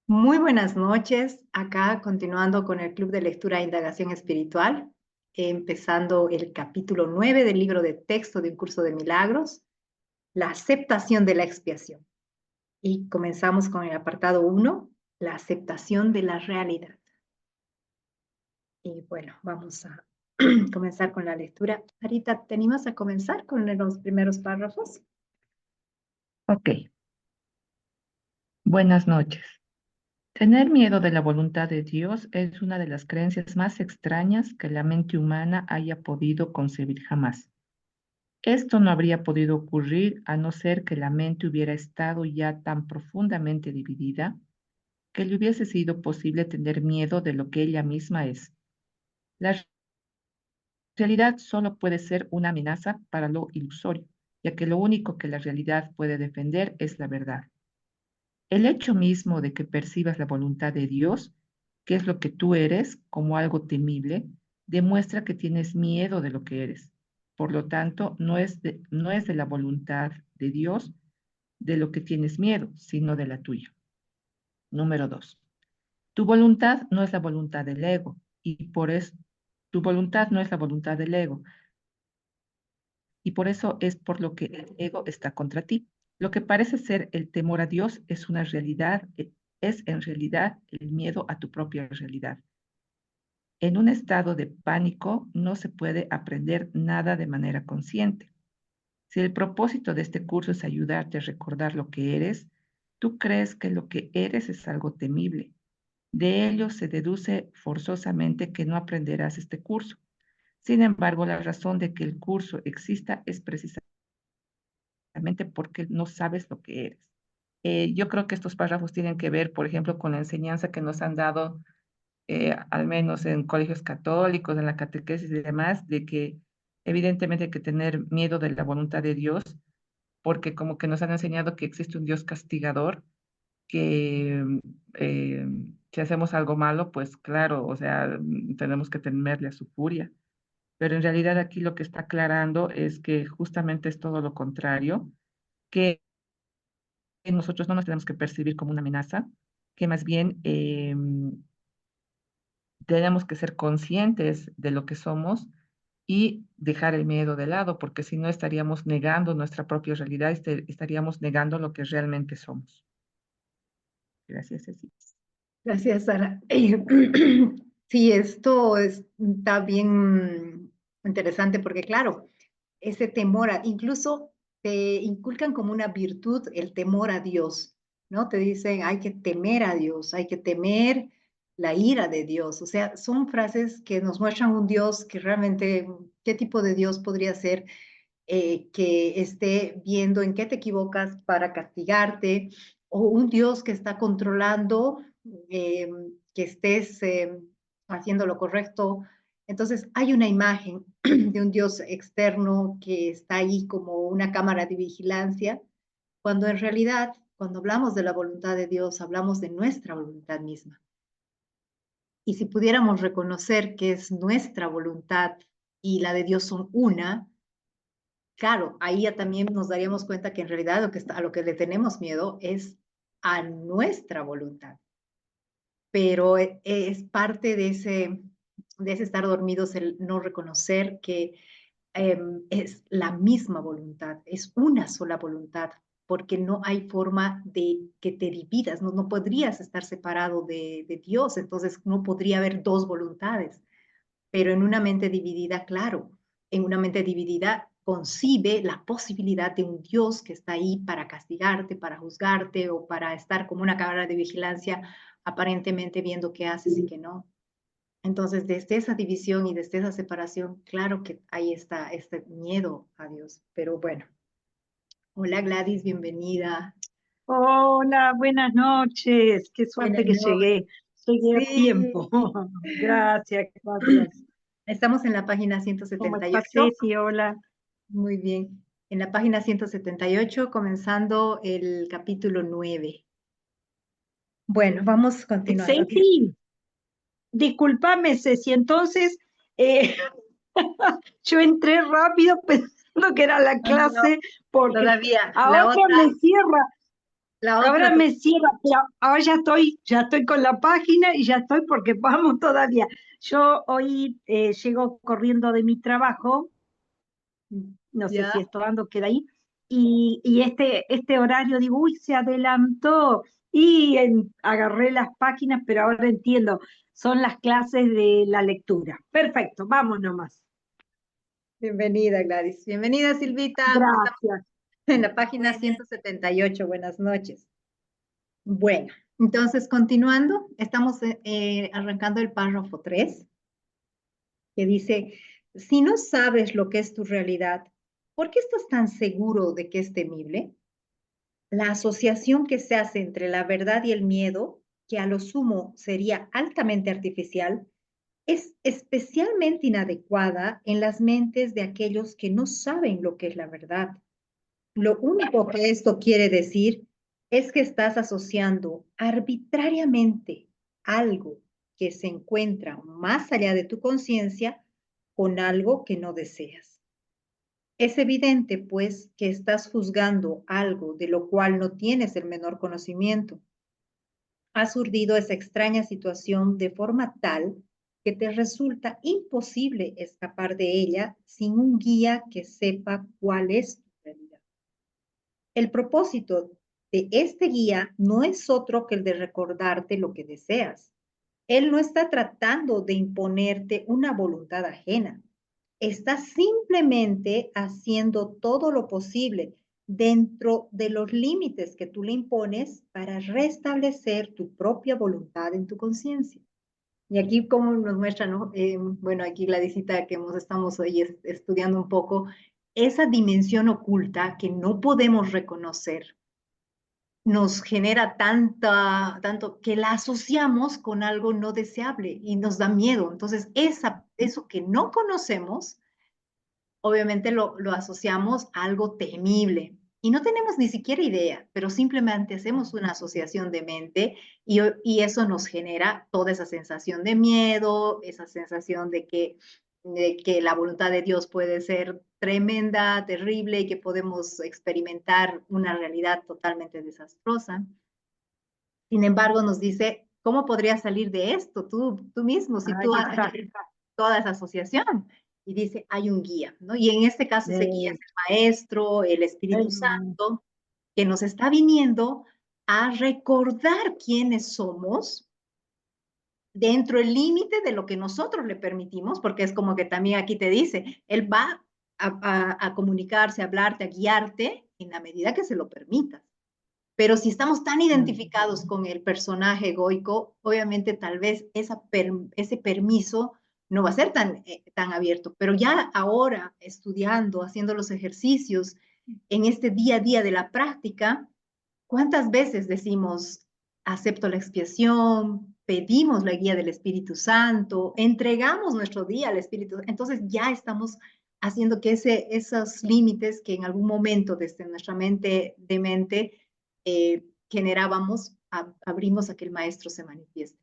Muy buenas noches, acá continuando con el Club de Lectura e Indagación Espiritual, empezando el capítulo 9 del libro de texto de Un Curso de Milagros, la aceptación de la expiación. Y comenzamos con el apartado 1, la aceptación de la realidad. Y bueno, vamos a comenzar con la lectura. Arita, ¿te animas a comenzar con los primeros párrafos? Ok, buenas noches. Tener miedo de la voluntad de Dios es una de las creencias más extrañas que la mente humana haya podido concebir jamás. Esto no habría podido ocurrir a no ser que la mente hubiera estado ya tan profundamente dividida que le hubiese sido posible tener miedo de lo que ella misma es. La realidad solo puede ser una amenaza para lo ilusorio, ya que lo único que la realidad puede defender es la verdad. El hecho mismo de que percibas la voluntad de Dios, que es lo que tú eres, como algo temible, demuestra que tienes miedo de lo que eres. Por lo tanto, no es de la voluntad de Dios de lo que tienes miedo, sino de la tuya. Número 2. Tu voluntad no es la voluntad del ego, y por eso tu voluntad no es la voluntad del ego, y por eso es por lo que el ego está contra ti. Lo que parece ser el temor a Dios es una realidad, es en realidad el miedo a tu propia realidad. En un estado de pánico no se puede aprender nada de manera consciente. Si el propósito de este curso es ayudarte a recordar lo que eres, tú crees que lo que eres es algo temible. De ello se deduce forzosamente que no aprenderás este curso. Sin embargo, la razón de que el curso exista es precisamente porque no sabes lo que eres. Yo creo que estos párrafos tienen que ver, por ejemplo, con la enseñanza que nos han dado, al menos en colegios católicos, en la catequesis y demás, de que evidentemente hay que tener miedo de la voluntad de Dios, porque como que nos han enseñado que existe un Dios castigador, que eh, si hacemos algo malo, pues claro, o sea, tenemos que temerle a su furia. Pero en realidad aquí lo que está aclarando es que justamente es todo lo contrario, que nosotros no nos tenemos que percibir como una amenaza, que más bien tenemos que ser conscientes de lo que somos y dejar el miedo de lado, porque si no estaríamos negando nuestra propia realidad, estaríamos negando lo que realmente somos. Gracias, Ceci. Gracias, Sara. Sí, está bien interesante porque, claro, ese temor, incluso te inculcan como una virtud el temor a Dios, ¿no? Te dicen, hay que temer a Dios, hay que temer la ira de Dios. O sea, son frases que nos muestran un Dios que realmente, ¿qué tipo de Dios podría ser que esté viendo en qué te equivocas para castigarte? O un Dios que está controlando eh, que estés haciendo lo correcto. Entonces, hay una imagen de un Dios externo que está ahí como una cámara de vigilancia, cuando en realidad, cuando hablamos de la voluntad de Dios, hablamos de nuestra voluntad misma. Y si pudiéramos reconocer que es nuestra voluntad y la de Dios son una, claro, ahí ya también nos daríamos cuenta que en realidad a lo que le tenemos miedo es a nuestra voluntad, pero es parte de ese estar dormidos el no reconocer que es la misma voluntad, es una sola voluntad, porque no hay forma de que te dividas, no podrías estar separado de Dios, entonces no podría haber dos voluntades, pero en una mente dividida, claro, en una mente dividida concibe la posibilidad de un Dios que está ahí para castigarte, para juzgarte o para estar como una cámara de vigilancia, aparentemente viendo qué haces y qué no. Entonces, desde esa división y desde esa separación, claro que ahí está este miedo a Dios. Pero bueno, hola Gladys, bienvenida. Hola, buenas noches. Qué suerte Buenas que noches. llegué a Sí, tiempo. Gracias, gracias. estamos en la página ¿Cómo ciento estás, setenta y ocho. Ceci? Hola. Muy bien. En la página 178, comenzando el capítulo 9. Bueno, vamos continuando. Ceci, discúlpame, Ceci. Entonces, eh, yo entré rápido pensando que era la No, no, clase porque todavía. a La otra otra, me cierra. La Ahora otra, me cierra, pero ahora ya estoy con la página y ya estoy porque vamos todavía. Yo hoy llego corriendo de mi trabajo, no sé ya, si esto ando queda ahí, y este horario digo, uy, se adelantó, y agarré las páginas, pero ahora entiendo, son las clases de la lectura. Perfecto, vamos nomás. bienvenida Gladys. Bienvenida Silvita. Estamos Gracias. en la página 178. Buenas noches. Bueno, entonces continuando, estamos arrancando el párrafo 3, que dice, si no sabes lo que es tu realidad, ¿por qué estás tan seguro de que es temible? La asociación que se hace entre la verdad y el miedo, que a lo sumo sería altamente artificial, es especialmente inadecuada en las mentes de aquellos que no saben lo que es la verdad. Lo único que esto quiere decir es que estás asociando arbitrariamente algo que se encuentra más allá de tu conciencia con algo que no deseas. Es evidente, pues, que estás juzgando algo de lo cual no tienes el menor conocimiento. Has urdido esa extraña situación de forma tal que te resulta imposible escapar de ella sin un guía que sepa cuál es tu realidad. El propósito de este guía no es otro que el de recordarte lo que deseas. Él no está tratando de imponerte una voluntad ajena. Está simplemente haciendo todo lo posible dentro de los límites que tú le impones para restablecer tu propia voluntad en tu conciencia. Y aquí como nos muestra, ¿no? Bueno, aquí la visita que estamos hoy estudiando un poco, esa dimensión oculta que no podemos reconocer nos genera tanto que la asociamos con algo no deseable y nos da miedo. Entonces, eso que no conocemos, obviamente lo asociamos a algo temible. Y no tenemos ni siquiera idea, pero simplemente hacemos una asociación de mente y eso nos genera toda esa sensación de miedo, esa sensación de que la voluntad de Dios puede ser tremenda, terrible y que podemos experimentar una realidad totalmente desastrosa. Sin embargo, nos dice, ¿cómo podrías salir de esto tú mismo si Ahí tú has está. hecho toda esa asociación? Y dice, hay un guía, ¿no? Y en este caso ese guía Eh, es el Maestro, el Espíritu Santo, que nos está viniendo a recordar quiénes somos dentro del límite de lo que nosotros le permitimos, porque es como que también aquí te dice, él va a comunicarse, a hablarte, a guiarte en la medida que se lo permitas. Pero si estamos tan identificados con el personaje egoico, obviamente tal vez ese permiso no va a ser tan abierto. Pero ya ahora, estudiando, haciendo los ejercicios, en este día a día de la práctica, ¿cuántas veces decimos, acepto la expiación, pedimos la guía del Espíritu Santo, entregamos nuestro día al Espíritu? Entonces ya estamos haciendo que esos límites que en algún momento desde nuestra mente generábamos, abrimos a que el Maestro se manifieste.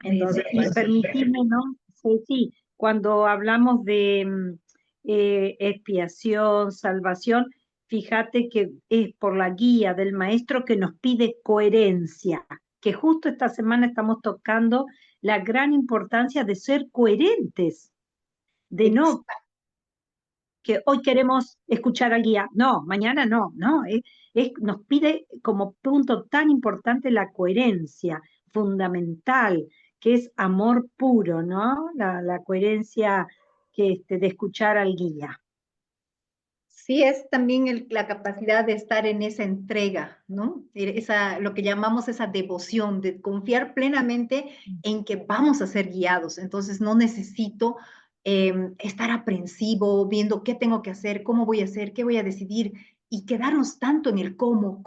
Entonces, Y permitirme, ¿no? Sí, sí, cuando hablamos de expiación, salvación, fíjate que es por la guía del maestro que nos pide coherencia, que justo esta semana estamos tocando la gran importancia de ser coherentes, de no que hoy queremos escuchar al guía, no, mañana no, no, nos pide como punto tan importante la coherencia fundamental, que es amor puro, ¿no? La coherencia de escuchar al guía. sí, es también la capacidad de estar en esa entrega, ¿no? Lo que llamamos esa devoción, de confiar plenamente en que vamos a ser guiados. Entonces, no necesito estar aprensivo, viendo qué tengo que hacer, cómo voy a hacer, qué voy a decidir, y quedarnos tanto en el cómo,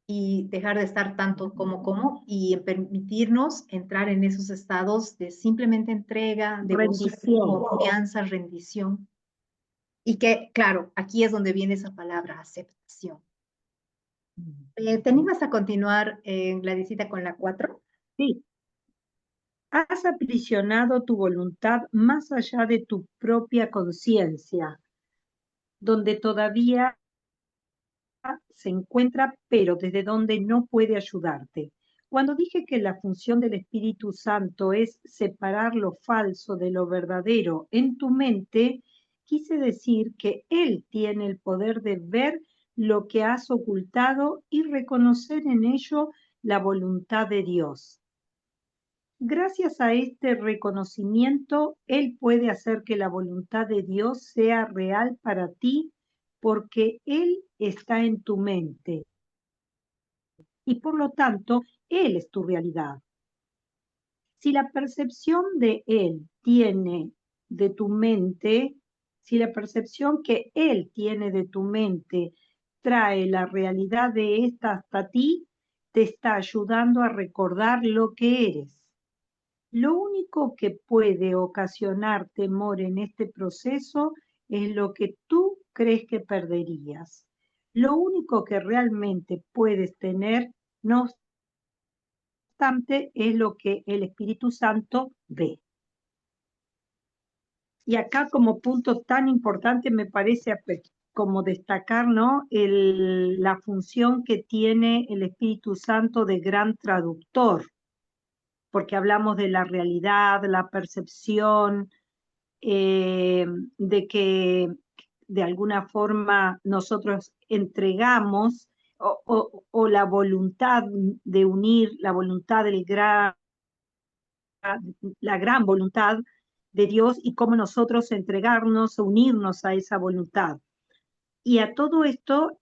y dejar de estar tanto y permitirnos entrar en esos estados de simplemente entrega, devoción, Rendición. confianza, rendición. Y que, claro, aquí es donde viene esa palabra, aceptación. ¿Te animas a continuar, Gladysita, con la 4? Sí, has aprisionado tu voluntad más allá de tu propia conciencia, donde todavía se encuentra, pero desde donde no puede ayudarte. Cuando dije que la función del Espíritu Santo es separar lo falso de lo verdadero en tu mente, quise decir que Él tiene el poder de ver lo que has ocultado y reconocer en ello la voluntad de Dios. Gracias a este reconocimiento, Él puede hacer que la voluntad de Dios sea real para ti porque Él está en tu mente y por lo tanto, Él es tu realidad. Si la percepción de Él tiene de tu mente, si la percepción que Él tiene de tu mente trae la realidad de esta hasta ti, te está ayudando a recordar lo que eres. Lo único que puede ocasionar temor en este proceso es lo que tú crees que perderías. Lo único que realmente puedes tener, no obstante, es lo que el Espíritu Santo ve. Y acá como punto tan importante me parece como destacar, ¿no? La función que tiene el Espíritu Santo de gran traductor, porque hablamos de la realidad, la percepción, de que de alguna forma nosotros entregamos o la voluntad de unir, la voluntad del la gran voluntad de Dios y cómo nosotros entregarnos, unirnos a esa voluntad. Y a todo esto,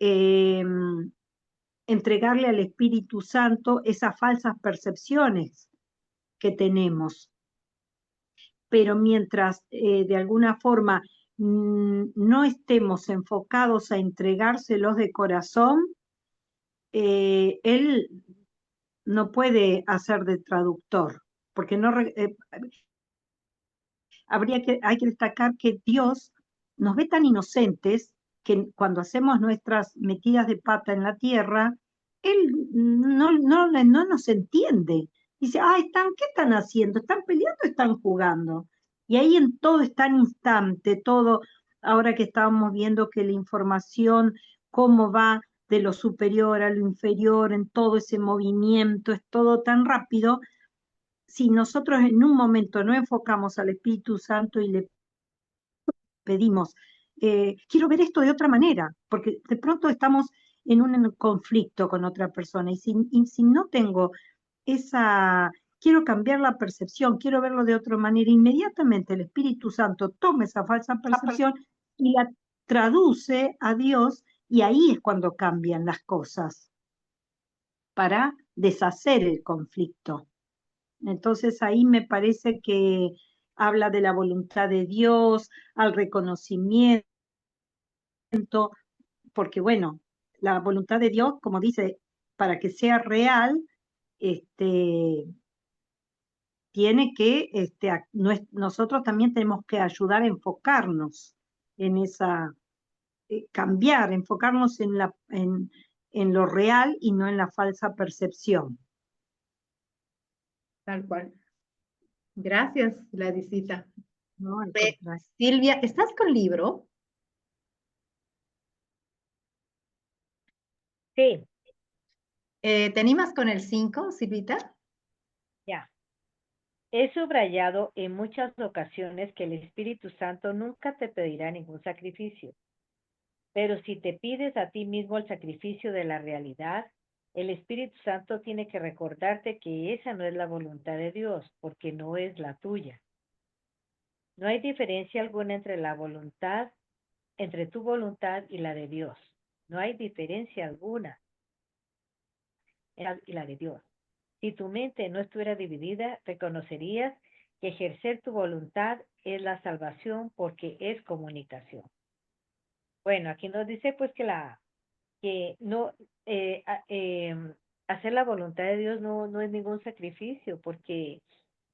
entregarle al Espíritu Santo esas falsas percepciones que tenemos. Pero mientras de alguna forma no estemos enfocados a entregárselos de corazón, él no puede hacer de traductor, porque no hay que destacar que Dios nos ve tan inocentes que cuando hacemos nuestras metidas de pata en la tierra, Él no nos entiende. Dice, ¿qué están haciendo? ¿Están peleando o están jugando? Y ahí en todo está en instante, todo, ahora que estábamos viendo que la información, cómo va de lo superior a lo inferior, en todo ese movimiento, es todo tan rápido. Si nosotros en un momento no enfocamos al Espíritu Santo y le pedimos, quiero ver esto de otra manera, porque de pronto estamos en un conflicto con otra persona y si no tengo quiero cambiar la percepción, quiero verlo de otra manera, inmediatamente el Espíritu Santo toma esa falsa percepción y la traduce a Dios y ahí es cuando cambian las cosas para deshacer el conflicto. Entonces ahí me parece que habla de la voluntad de Dios, al reconocimiento, porque bueno, la voluntad de Dios, como dice, para que sea real, tiene que, nosotros también tenemos que ayudar a enfocarnos en cambiar, enfocarnos en lo real y no en la falsa percepción. Tal cual. Gracias, Gladysita. No, al Eh, contrario. Silvia, ¿estás con libro? Sí, ¿Te animas con el 5, Silvita? ya. He subrayado en muchas ocasiones que el Espíritu Santo nunca te pedirá ningún sacrificio, pero si te pides a ti mismo el sacrificio de la realidad, el Espíritu Santo tiene que recordarte que esa no es la voluntad de Dios, porque no es la tuya. No hay diferencia alguna entre tu voluntad y la de Dios. No hay diferencia alguna y la de Dios. Si tu mente no estuviera dividida, reconocerías que ejercer tu voluntad es la salvación porque es comunicación. Bueno, aquí nos dice pues que no hacer la voluntad de Dios no es ningún sacrificio porque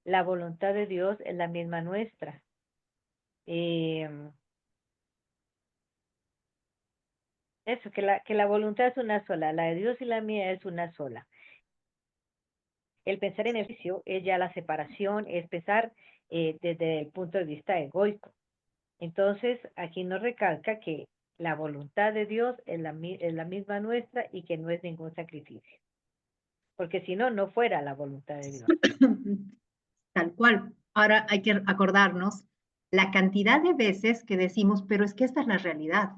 la voluntad de Dios es la misma nuestra. Eso, que la voluntad es una sola, la de Dios y la mía es una sola. El pensar en el juicio es ya la separación, es pensar desde el punto de vista egoico. Entonces, aquí nos recalca que la voluntad de Dios es la misma nuestra y que no es ningún sacrificio. Porque si no, no fuera la voluntad de Dios. Tal cual. Ahora hay que acordarnos la cantidad de veces que decimos, pero es que esta es la realidad.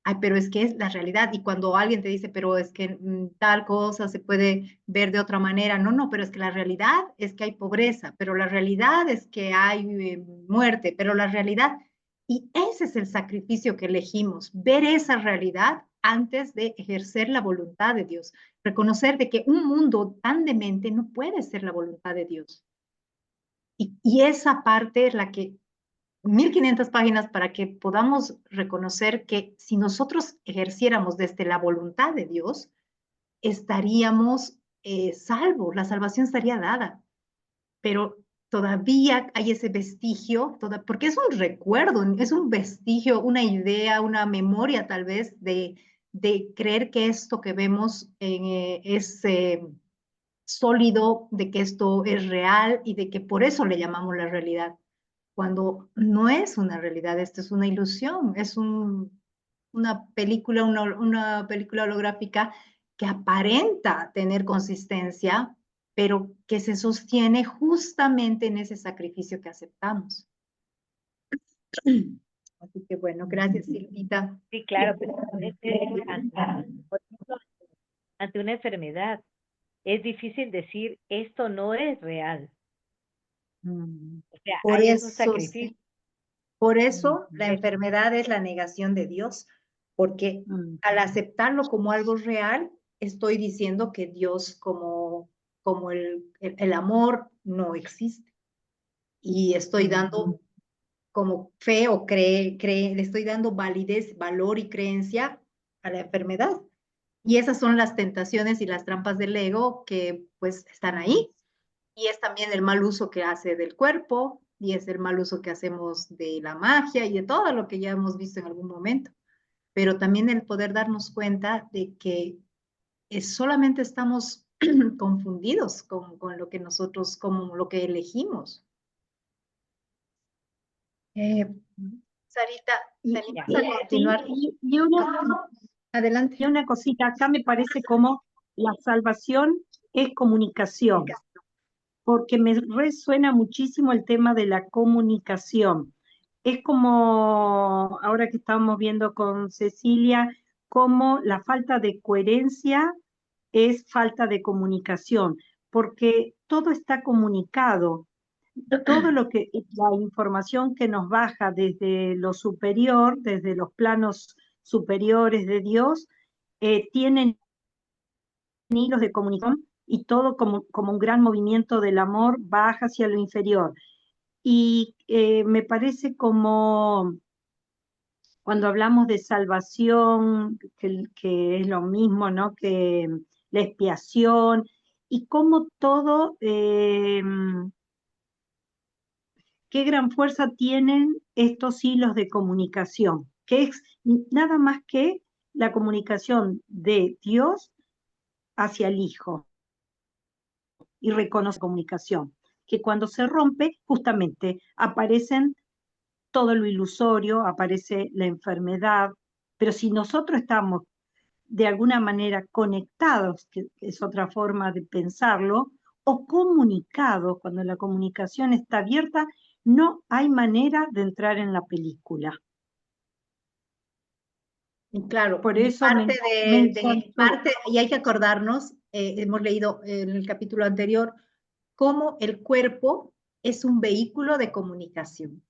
Ay, pero es que es la realidad. Y cuando alguien te dice, pero es que tal cosa se puede ver de otra manera, no, no, pero es que la realidad es que hay pobreza, pero la realidad es que hay muerte, pero la realidad, y ese es el sacrificio que elegimos, ver esa realidad antes de ejercer la voluntad de Dios, reconocer de que un mundo tan demente no puede ser la voluntad de Dios. Y esa parte es la que 1500 páginas para que podamos reconocer que si nosotros ejerciéramos desde la voluntad de Dios, estaríamos salvos, la salvación estaría dada, pero todavía hay ese vestigio, porque es un recuerdo, es un vestigio, una idea, una memoria tal vez de creer que esto que vemos es sólido, de que esto es real y de que por eso le llamamos la realidad cuando no es una realidad, esto es una ilusión, es una película holográfica que aparenta tener consistencia, pero que se sostiene justamente en ese sacrificio que aceptamos. Así que bueno, gracias Silvita. Sí, claro, pero por ejemplo, ante una enfermedad es difícil decir esto no es real. O sea, Por ahí es un eso, sacrificio. sí, por eso la enfermedad es la negación de Dios, porque al aceptarlo como algo real, estoy diciendo que Dios como el amor no existe. Y estoy dando como fe o le estoy dando validez, valor y creencia a la enfermedad. Y esas son las tentaciones y las trampas del ego que pues están ahí. Y es también el mal uso que hace del cuerpo y es el mal uso que hacemos de la magia y de todo lo que ya hemos visto en algún momento. Pero también el poder darnos cuenta de que solamente estamos confundidos con lo que nosotros, como lo que elegimos. Sarita, Y, ¿tenemos y- a continuar? y Adelante. una cosita, acá me parece como la salvación es comunicación, porque me resuena muchísimo el tema de la comunicación. Es como, ahora que estábamos viendo con Cecilia, como la falta de coherencia es falta de comunicación, porque todo está comunicado. Todo lo que, la información que nos baja desde lo superior, desde los planos superiores de Dios, tienen hilos de comunicación y todo como un gran movimiento del amor baja hacia lo inferior. Y me parece como cuando hablamos de salvación, que es lo mismo, ¿no? Que la expiación, y cómo todo, qué gran fuerza tienen estos hilos de comunicación, que es nada más que la comunicación de Dios hacia el Hijo y reconoce comunicación, que cuando se rompe, justamente aparecen todo lo ilusorio, aparece la enfermedad, pero si nosotros estamos de alguna manera conectados, que es otra forma de pensarlo, o comunicados, cuando la comunicación está abierta, no hay manera de entrar en la película. Claro, Por y eso parte, y hay que acordarnos, hemos leído en el capítulo anterior, cómo el cuerpo es un vehículo de comunicación,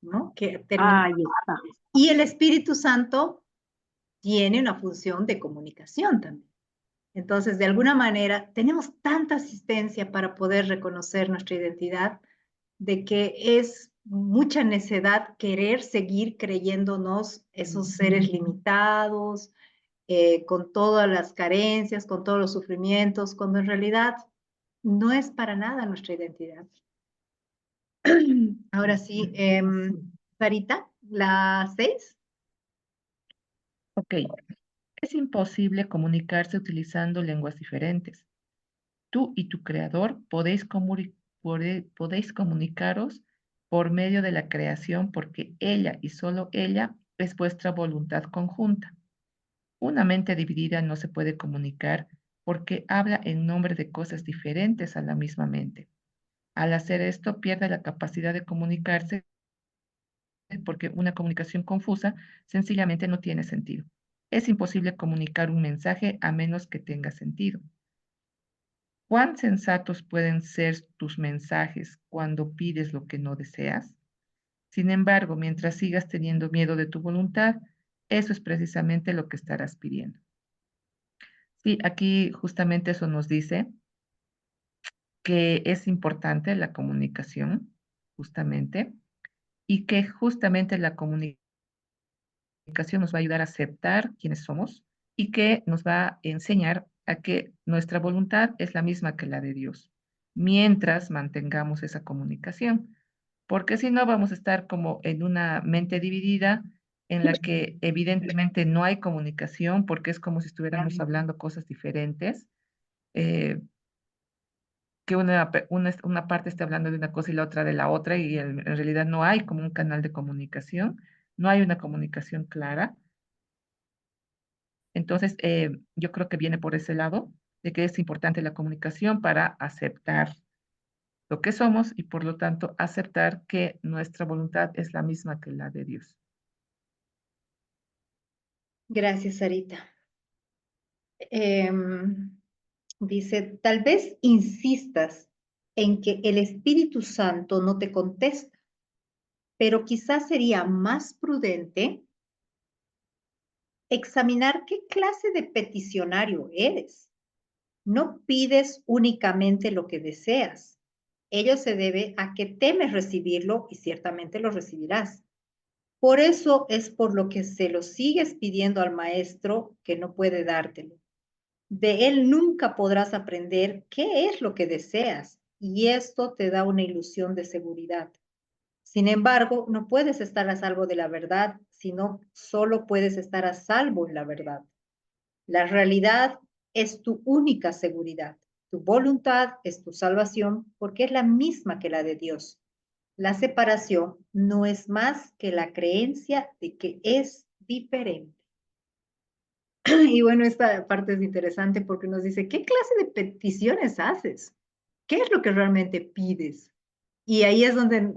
¿no? ahí está. Y el Espíritu Santo tiene una función de comunicación también. Entonces, de alguna manera, tenemos tanta asistencia para poder reconocer nuestra identidad, de que es mucha necedad querer seguir creyéndonos esos seres limitados, con todas las carencias, con todos los sufrimientos, cuando en realidad no es para nada nuestra identidad. Ahora sí, Sarita, la 6. Ok, es imposible comunicarse utilizando lenguas diferentes. Tú y tu creador podéis comunicaros por medio de la creación porque ella y solo ella es vuestra voluntad conjunta. Una mente dividida no se puede comunicar porque habla en nombre de cosas diferentes a la misma mente. Al hacer esto, pierde la capacidad de comunicarse porque una comunicación confusa sencillamente no tiene sentido. Es imposible comunicar un mensaje a menos que tenga sentido. ¿Cuán sensatos pueden ser tus mensajes cuando pides lo que no deseas? Sin embargo, mientras sigas teniendo miedo de tu voluntad, eso es precisamente lo que estarás pidiendo. Sí, aquí justamente eso nos dice que es importante la comunicación, justamente, y que justamente la comunicación nos va a ayudar a aceptar quiénes somos y que nos va a enseñar a que nuestra voluntad es la misma que la de Dios, mientras mantengamos esa comunicación, porque si no vamos a estar como en una mente dividida en la que evidentemente no hay comunicación, porque es como si estuviéramos hablando cosas diferentes. eh, que una parte esté hablando de una cosa y la otra de la otra, y en realidad no hay como un canal de comunicación, no hay una comunicación clara. Entonces, yo creo que viene por ese lado, de que es importante la comunicación para aceptar lo que somos y por lo tanto aceptar que nuestra voluntad es la misma que la de Dios. Gracias, Sarita. Dice, tal vez insistas en que el Espíritu Santo no te contesta, pero quizás sería más prudente examinar qué clase de peticionario eres. No pides únicamente lo que deseas. Ello se debe a que temes recibirlo y ciertamente lo recibirás. Por eso es por lo que se lo sigues pidiendo al maestro que no puede dártelo. De él nunca podrás aprender qué es lo que deseas y esto te da una ilusión de seguridad. Sin embargo, no puedes estar a salvo de la verdad, sino solo puedes estar a salvo en la verdad. La realidad es tu única seguridad. Tu voluntad es tu salvación porque es la misma que la de Dios. La separación no es más que la creencia de que es diferente. Y bueno, esta parte es interesante porque nos dice, ¿qué clase de peticiones haces? ¿Qué es lo que realmente pides? Y ahí es donde,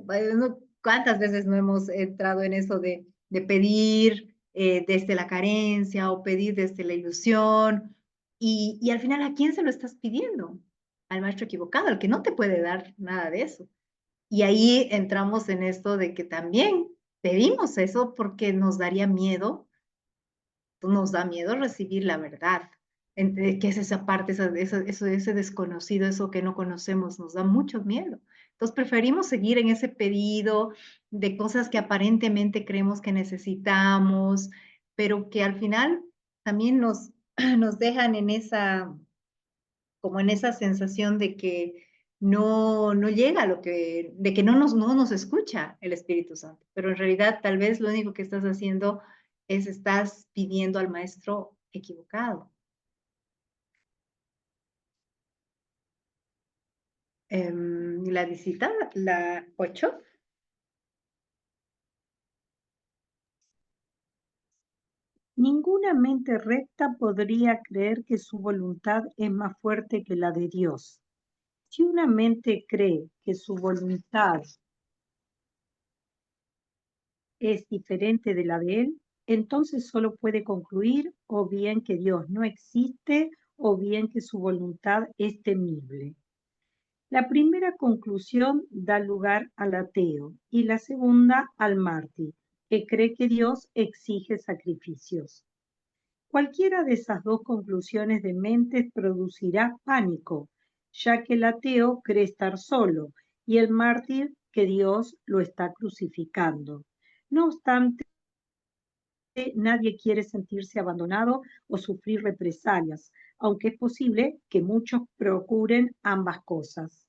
¿cuántas veces no hemos entrado en eso de pedir desde la carencia o pedir desde la ilusión? Y al final, ¿a quién se lo estás pidiendo? Al maestro equivocado, al que no te puede dar nada de eso. Y ahí entramos en esto de que también pedimos eso porque nos daría miedo, nos da miedo recibir la verdad. ¿Qué es esa parte, ese desconocido, eso que no conocemos? Nos da mucho miedo. Entonces preferimos seguir en ese pedido de cosas que aparentemente creemos que necesitamos, pero que al final también nos dejan en esa, como en esa sensación de que no llega a lo que, de que no nos escucha el Espíritu Santo. Pero en realidad tal vez lo único que estás haciendo es estás pidiendo al maestro equivocado. La visita, la 8. Ninguna mente recta podría creer que su voluntad es más fuerte que la de Dios. Si una mente cree que su voluntad es diferente de la de él, entonces solo puede concluir o bien que Dios no existe o bien que su voluntad es temible. La primera conclusión da lugar al ateo y la segunda al mártir, que cree que Dios exige sacrificios. Cualquiera de esas dos conclusiones de mentes producirá pánico, ya que el ateo cree estar solo y el mártir que Dios lo está crucificando. No obstante, nadie quiere sentirse abandonado o sufrir represalias, aunque es posible que muchos procuren ambas cosas.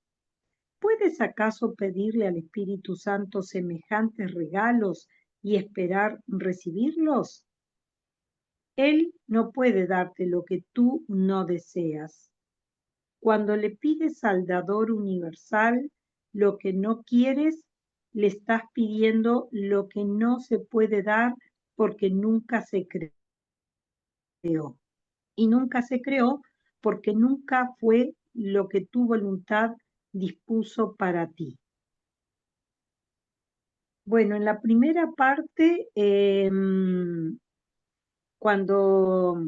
¿Puedes acaso pedirle al Espíritu Santo semejantes regalos y esperar recibirlos? Él no puede darte lo que tú no deseas. Cuando le pides al dador universal lo que no quieres, le estás pidiendo lo que no se puede dar porque nunca se creó. Y nunca se creó porque nunca fue lo que tu voluntad dispuso para ti. Bueno, en la primera parte, cuando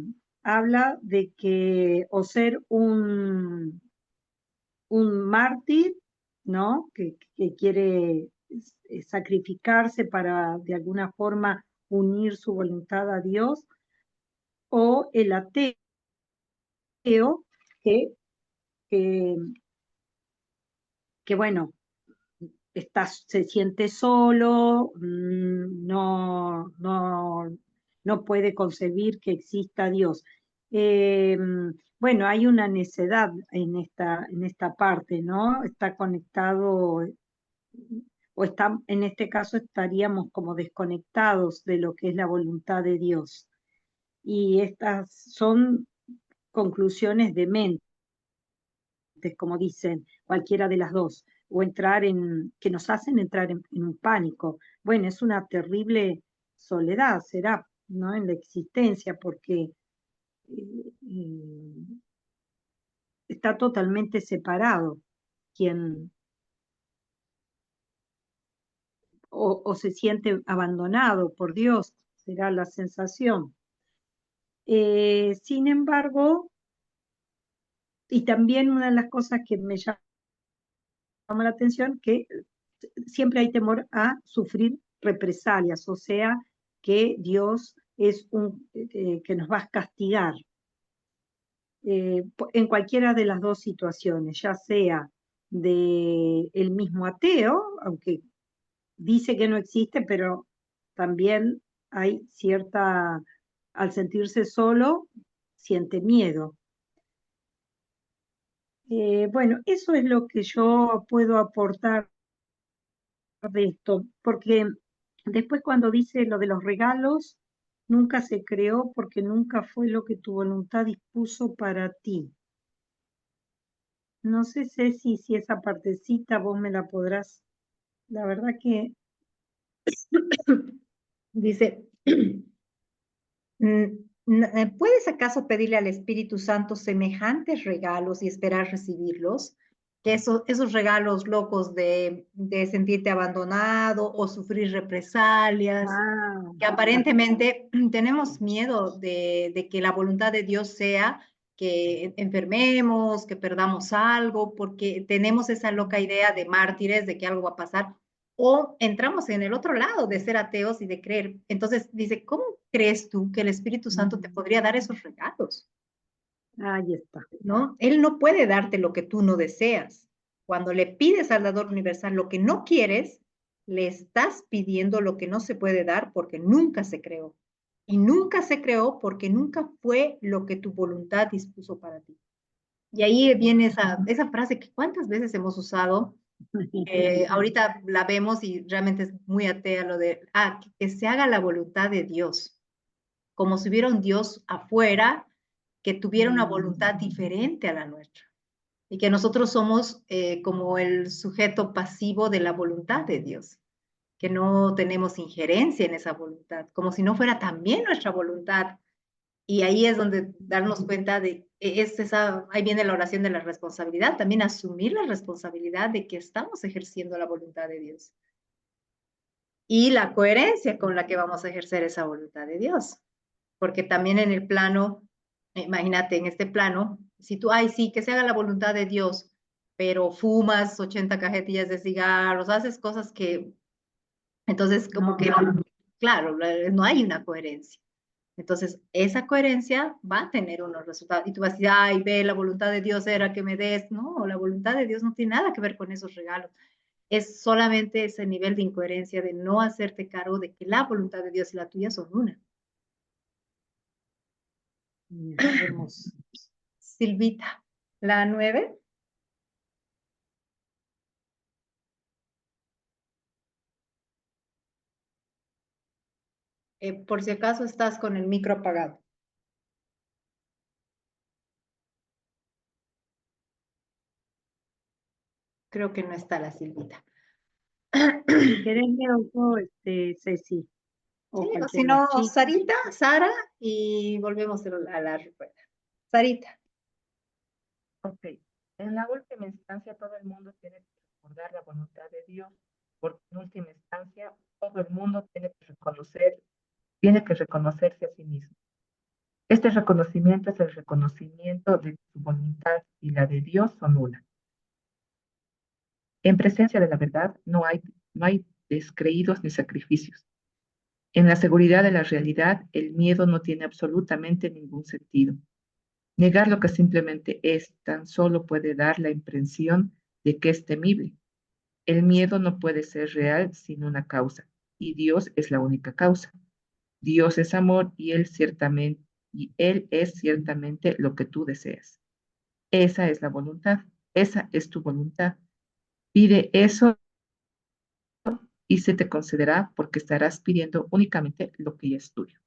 habla de que o ser un mártir, ¿no? Que quiere sacrificarse para de alguna forma unir su voluntad a Dios, o el ateo que, que, que bueno, se siente solo, no puede concebir que exista Dios. Eh, bueno, hay una necedad en esta parte, ¿no? Está conectado, o está, en este caso estaríamos como desconectados de lo que es la voluntad de Dios. Y estas son conclusiones de mente, como dicen cualquiera de las dos, o que nos hacen entrar en un pánico. Bueno, es una terrible soledad, será, ¿no? En la existencia, porque eh, está totalmente separado quien o se siente abandonado por Dios, será la sensación. Sin embargo, y también una de las cosas que me llama la atención, que siempre hay temor a sufrir represalias, o sea, que Dios es que nos va a castigar en cualquiera de las dos situaciones, ya sea de el mismo ateo, aunque dice que no existe, pero también hay cierta, al sentirse solo, siente miedo. Bueno, eso es lo que yo puedo aportar de esto, porque después cuando dice lo de los regalos, nunca se creó porque nunca fue lo que tu voluntad dispuso para ti. No sé, Ceci, si esa partecita vos me la podrás, la verdad que Dice, ¿puedes acaso pedirle al Espíritu Santo semejantes regalos y esperar recibirlos? Que esos regalos locos de sentirte abandonado o sufrir represalias, que aparentemente tenemos miedo de que la voluntad de Dios sea que enfermemos, que perdamos algo, porque tenemos esa loca idea de mártires, de que algo va a pasar, o entramos en el otro lado de ser ateos y de creer. Entonces dice, ¿cómo crees tú que el Espíritu Santo te podría dar esos regalos? ahí está. ¿No? Él no puede darte lo que tú no deseas. Cuando le pides al dador universal lo que no quieres, le estás pidiendo lo que no se puede dar porque nunca se creó. Y nunca se creó porque nunca fue lo que tu voluntad dispuso para ti. Y ahí viene esa frase que cuántas veces hemos usado. Ahorita la vemos y realmente es muy atea lo de, que se haga la voluntad de Dios, como si hubiera un Dios afuera que tuviera una voluntad diferente a la nuestra y que nosotros somos como el sujeto pasivo de la voluntad de Dios, que no tenemos injerencia en esa voluntad, como si no fuera también nuestra voluntad. Y ahí es donde darnos cuenta de, ahí viene la oración de la responsabilidad, también asumir la responsabilidad de que estamos ejerciendo la voluntad de Dios y la coherencia con la que vamos a ejercer esa voluntad de Dios. Porque también en el plano, imagínate, en este plano, si tú, ay, sí, que se haga la voluntad de Dios, pero fumas 80 cajetillas de cigarros, haces cosas que, entonces como que, claro, no hay una coherencia. Entonces, esa coherencia va a tener unos resultados. Y tú vas a decir, ay, ve, la voluntad de Dios era que me des. No, la voluntad de Dios no tiene nada que ver con esos regalos. Es solamente ese nivel de incoherencia de no hacerte cargo de que la voluntad de Dios y la tuya son una. Hermoso. Silvita, la 9. Por si acaso estás con el micro apagado. Creo que no está la Silvita. Si querés leo yo, Ceci. o Sí, o si cualquiera de no, las chicas. Sarita, Sara, y volvemos a la respuesta. Sarita. Ok. En la última instancia, todo el mundo tiene que recordar la voluntad de Dios, porque en última instancia, todo el mundo tiene que reconocerse a sí mismo. Este reconocimiento es el reconocimiento de que su voluntad y la de Dios son una. En presencia de la verdad no hay descreídos ni sacrificios. En la seguridad de la realidad, el miedo no tiene absolutamente ningún sentido. Negar lo que simplemente es tan solo puede dar la impresión de que es temible. El miedo no puede ser real sin una causa, y Dios es la única causa. Dios es amor y Él es ciertamente lo que tú deseas. Esa es la voluntad, esa es tu voluntad. Pide eso y se te concederá porque estarás pidiendo únicamente lo que ya es tuyo.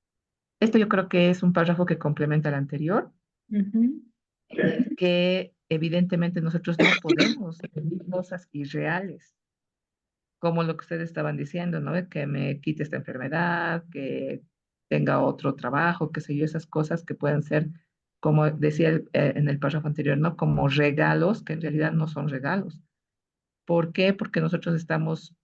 Esto yo creo que es un párrafo que complementa al anterior, que evidentemente nosotros no podemos pedir cosas irreales, como lo que ustedes estaban diciendo, ¿no? Que me quite esta enfermedad, que tenga otro trabajo, qué sé yo, esas cosas que pueden ser, como decía en el párrafo anterior, ¿no? Como regalos, que en realidad no son regalos. ¿Por qué? Porque nosotros estamos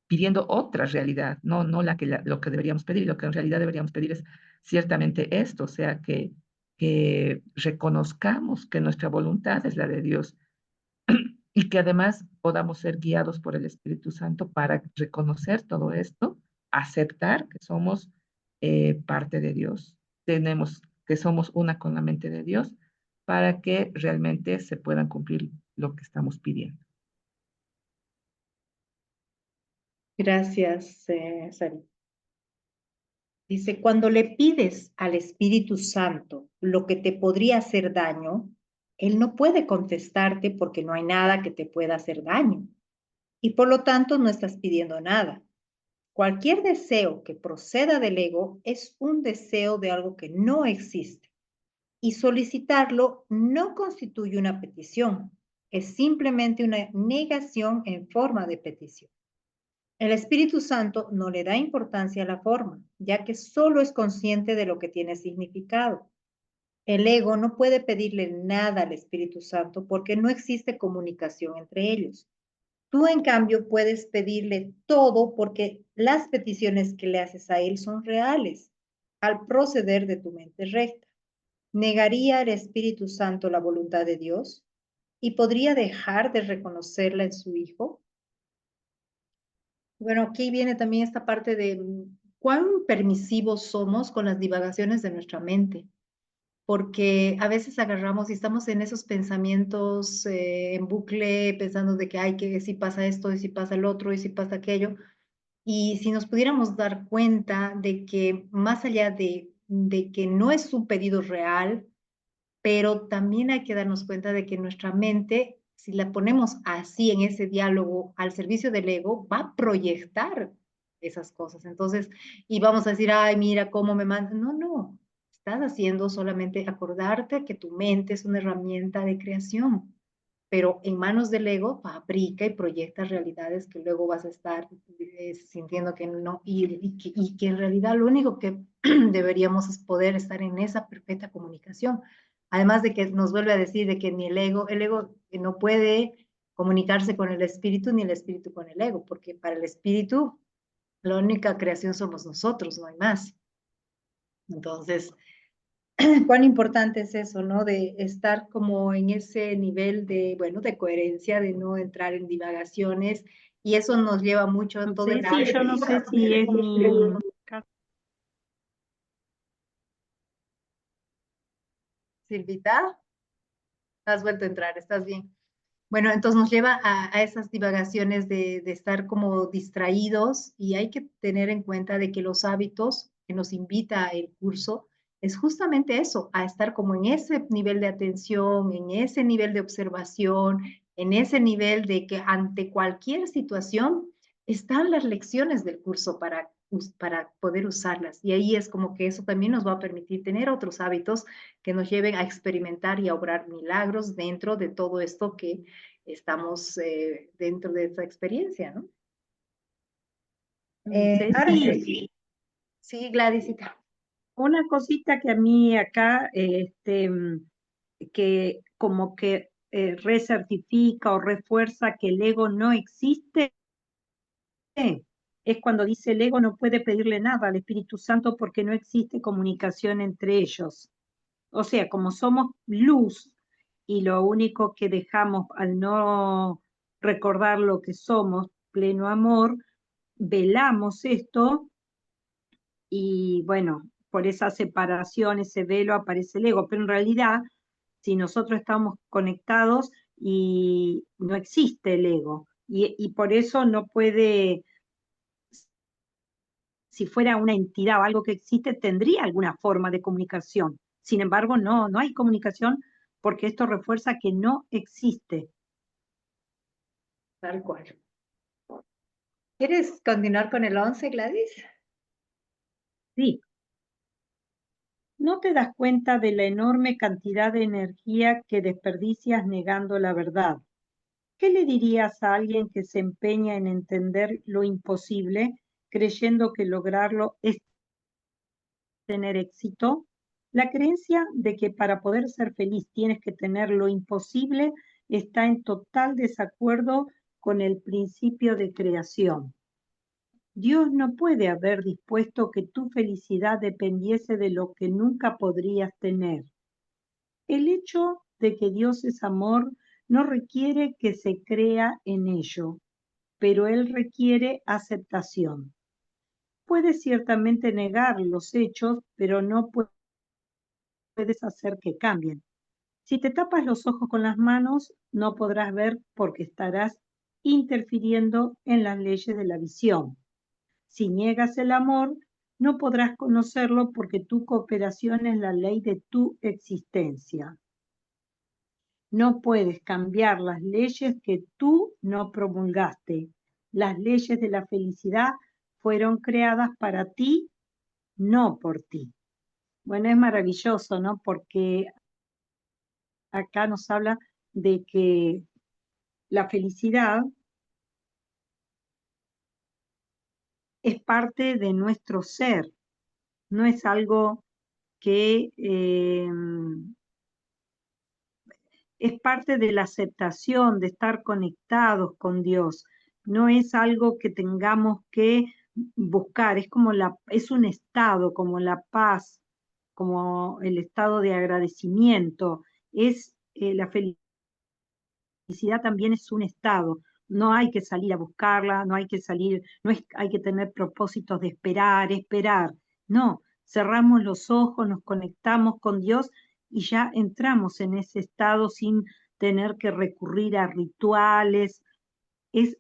pidiendo otra realidad, no lo que deberíamos pedir. Lo que en realidad deberíamos pedir es ciertamente esto, o sea, que reconozcamos que nuestra voluntad es la de Dios y que además podamos ser guiados por el Espíritu Santo para reconocer todo esto, aceptar que somos parte de Dios, que somos una con la mente de Dios, para que realmente se puedan cumplir lo que estamos pidiendo. Gracias, Sarita. Dice, cuando le pides al Espíritu Santo lo que te podría hacer daño, Él no puede contestarte porque no hay nada que te pueda hacer daño. Y por lo tanto no estás pidiendo nada. Cualquier deseo que proceda del ego es un deseo de algo que no existe. Y solicitarlo no constituye una petición, es simplemente una negación en forma de petición. El Espíritu Santo no le da importancia a la forma, ya que solo es consciente de lo que tiene significado. El ego no puede pedirle nada al Espíritu Santo porque no existe comunicación entre ellos. Tú, en cambio, puedes pedirle todo porque las peticiones que le haces a él son reales, al proceder de tu mente recta. ¿Negaría el Espíritu Santo la voluntad de Dios? ¿Y podría dejar de reconocerla en su Hijo? Bueno, aquí viene también esta parte de cuán permisivos somos con las divagaciones de nuestra mente, porque a veces agarramos y estamos en esos pensamientos en bucle, pensando de que hay que si pasa esto, y si pasa el otro, y si pasa aquello. Y si nos pudiéramos dar cuenta de que más allá de que no es un pedido real, pero también hay que darnos cuenta de que nuestra mente, si la ponemos así en ese diálogo al servicio del ego, va a proyectar esas cosas. Entonces, y vamos a decir, ay, mira cómo me manda. No, no, estás haciendo solamente acordarte que tu mente es una herramienta de creación, pero en manos del ego fabrica y proyecta realidades que luego vas a estar sintiendo que no, y que en realidad lo único que deberíamos es poder estar en esa perfecta comunicación. Además de que nos vuelve a decir de que ni el ego no puede comunicarse con el espíritu, ni el espíritu con el ego, porque para el espíritu la única creación somos nosotros, no hay más. Entonces, cuán importante es eso, ¿no? De estar como en ese nivel de, bueno, de coherencia, de no entrar en divagaciones, y eso nos lleva mucho a No todo sé el... si yo no sé si es mi... Silvita, has vuelto a entrar, estás bien. Bueno, entonces nos lleva a esas divagaciones de estar como distraídos, y hay que tener en cuenta de que los hábitos que nos invita el curso es justamente eso, a estar como en ese nivel de atención, en ese nivel de observación, en ese nivel de que ante cualquier situación están las lecciones del curso para poder usarlas. Y ahí es como que eso también nos va a permitir tener otros hábitos que nos lleven a experimentar y a obrar milagros dentro de todo esto que estamos dentro de esa experiencia, ¿no? Ahora Ceci, sí, sí, Gladysita. una cosita que a mí acá, que como que recertifica o refuerza que el ego no existe, es cuando dice el ego no puede pedirle nada al Espíritu Santo porque no existe comunicación entre ellos. O sea, como somos luz y lo único que dejamos al no recordar lo que somos, pleno amor, velamos esto y bueno, por esa separación, ese velo aparece el ego, pero en realidad, si nosotros estamos conectados y no existe el ego, y por eso no puede, si fuera una entidad o algo que existe, tendría alguna forma de comunicación. Sin embargo, no hay comunicación porque esto refuerza que no existe. Tal cual. ¿Quieres continuar con el 11, Gladys? Sí. ¿No te das cuenta de la enorme cantidad de energía que desperdicias negando la verdad? ¿Qué le dirías a alguien que se empeña en entender lo imposible, creyendo que lograrlo es tener éxito? La creencia de que para poder ser feliz tienes que tener lo imposible está en total desacuerdo con el principio de creación. Dios no puede haber dispuesto que tu felicidad dependiese de lo que nunca podrías tener. El hecho de que Dios es amor no requiere que se crea en ello, pero Él requiere aceptación. Puedes ciertamente negar los hechos, pero no puedes hacer que cambien. Si te tapas los ojos con las manos, no podrás ver porque estarás interfiriendo en las leyes de la visión. Si niegas el amor, no podrás conocerlo porque tu cooperación es la ley de tu existencia. No puedes cambiar las leyes que tú no promulgaste. Las leyes de la felicidad fueron creadas para ti, no por ti. Bueno, es maravilloso, ¿no? Porque acá nos habla de que la felicidad es parte de nuestro ser, no es algo que es parte de la aceptación, de estar conectados con Dios. No es algo que tengamos que buscar, es como es un estado, como la paz, como el estado de agradecimiento. La felicidad también es un estado. No hay que salir a buscarla, no hay que salir, hay que tener propósitos de esperar. No, cerramos los ojos, nos conectamos con Dios y ya entramos en ese estado sin tener que recurrir a rituales. Es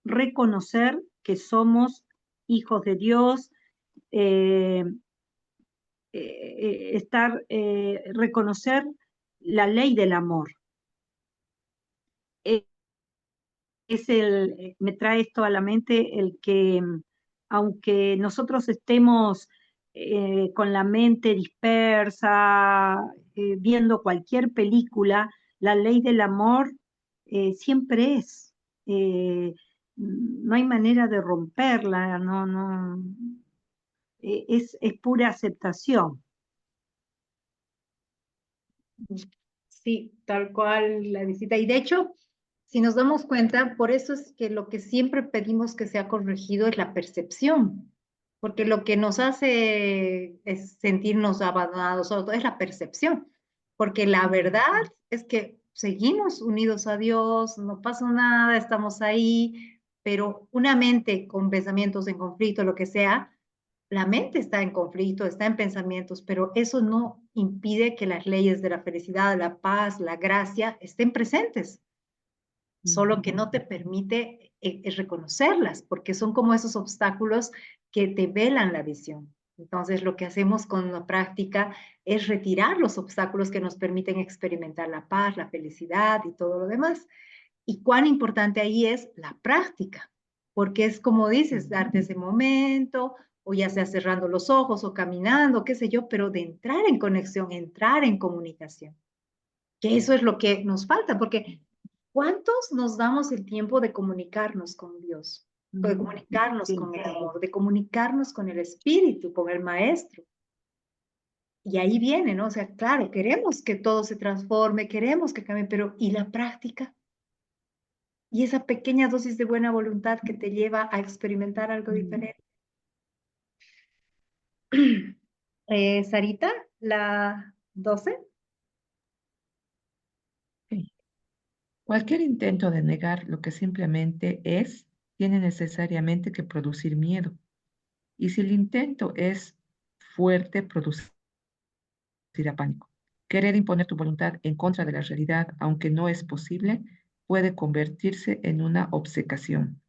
reconocer que somos hijos de Dios, eh, reconocer la ley del amor. Me trae esto a la mente el que aunque nosotros estemos con la mente dispersa, viendo cualquier película, la ley del amor siempre es. No hay manera de romperla, es pura aceptación. Sí, tal cual, la visita. Y de hecho, si nos damos cuenta, por eso es que lo que siempre pedimos que sea corregido es la percepción, porque lo que nos hace es sentirnos abandonados es la percepción, porque la verdad es que seguimos unidos a Dios, no pasa nada, estamos ahí, pero una mente con pensamientos en conflicto, lo que sea, la mente está en conflicto, está en pensamientos, pero eso no impide que las leyes de la felicidad, la paz, la gracia estén presentes, solo que no te permite reconocerlas, porque son como esos obstáculos que te velan la visión. Entonces, lo que hacemos con la práctica es retirar los obstáculos que nos permiten experimentar la paz, la felicidad y todo lo demás. Y cuán importante ahí es la práctica, porque es como dices, darte ese momento, o ya sea cerrando los ojos o caminando, qué sé yo, pero de entrar en conexión, entrar en comunicación. Que eso es lo que nos falta, porque ¿cuántos nos damos el tiempo de comunicarnos con Dios? de comunicarnos Sí. con el amor, de comunicarnos con el espíritu, con el maestro. Y ahí viene, ¿no? O sea, claro, queremos que todo se transforme, queremos que cambie, pero ¿y la práctica? Y esa pequeña dosis de buena voluntad que te lleva a experimentar algo diferente. Sarita, la 12. Sí. Cualquier intento de negar lo que simplemente es, tiene necesariamente que producir miedo. Y si el intento es fuerte, producirá pánico. Querer imponer tu voluntad en contra de la realidad, aunque no es posible, puede convertirse en una obcecación,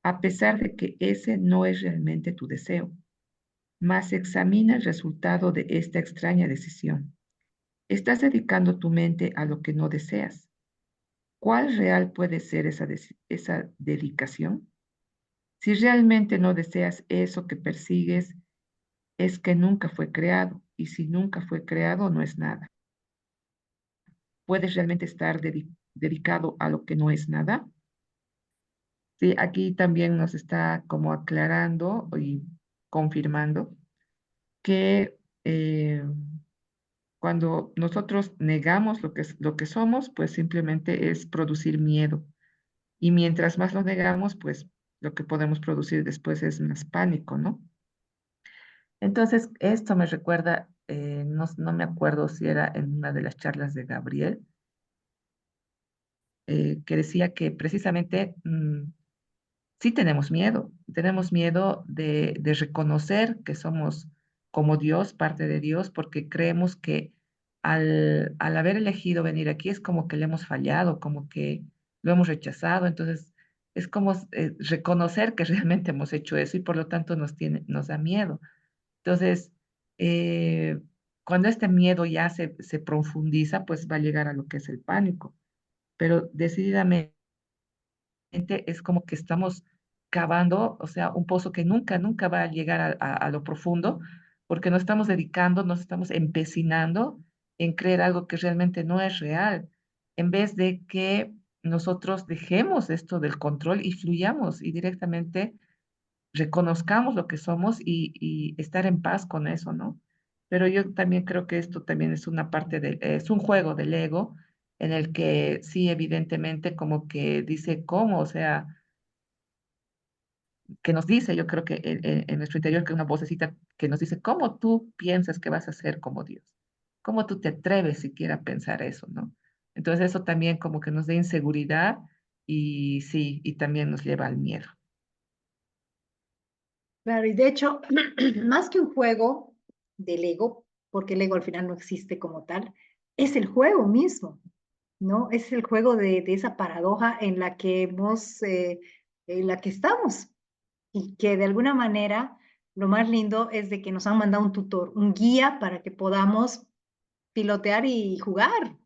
a pesar de que ese no es realmente tu deseo. Mas examina el resultado de esta extraña decisión. ¿Estás dedicando tu mente a lo que no deseas? ¿Cuál real puede ser esa dedicación? Si realmente no deseas eso que persigues, es que nunca fue creado, y si nunca fue creado, no es nada. ¿Puedes realmente estar dedicado a lo que no es nada? Sí, aquí también nos está como aclarando y confirmando que cuando nosotros negamos lo que somos, pues simplemente es producir miedo. Y mientras más lo negamos, pues lo que podemos producir después es más pánico, ¿no? Entonces, esto me recuerda, no me acuerdo si era en una de las charlas de Gabriel, que decía que precisamente sí tenemos miedo de reconocer que somos como Dios, parte de Dios, porque creemos que al haber elegido venir aquí es como que le hemos fallado, como que lo hemos rechazado, entonces es como reconocer que realmente hemos hecho eso y por lo tanto nos da miedo. Entonces, eh, cuando este miedo ya se profundiza, pues va a llegar a lo que es el pánico, pero decididamente es como que estamos cavando, o sea, un pozo que nunca va a llegar a lo profundo, porque nos estamos dedicando, nos estamos empecinando en creer algo que realmente no es real, en vez de que nosotros dejemos esto del control y fluyamos y directamente reconozcamos lo que somos y estar en paz con eso, ¿no? Pero yo también creo que esto también es una parte es un juego del ego en el que sí, evidentemente, como que dice cómo, o sea, que nos dice, yo creo que en nuestro interior, que una vocecita que nos dice, ¿cómo tú piensas que vas a ser como Dios? ¿Cómo tú te atreves siquiera a pensar eso, no? Entonces eso también como que nos da inseguridad y sí, y también nos lleva al miedo. Claro, y de hecho, más que un juego del ego, porque el ego al final no existe como tal, es el juego mismo, ¿no? Es el juego de esa paradoja en la que en la que estamos. Y que de alguna manera lo más lindo es de que nos han mandado un tutor, un guía para que podamos pilotear y jugar,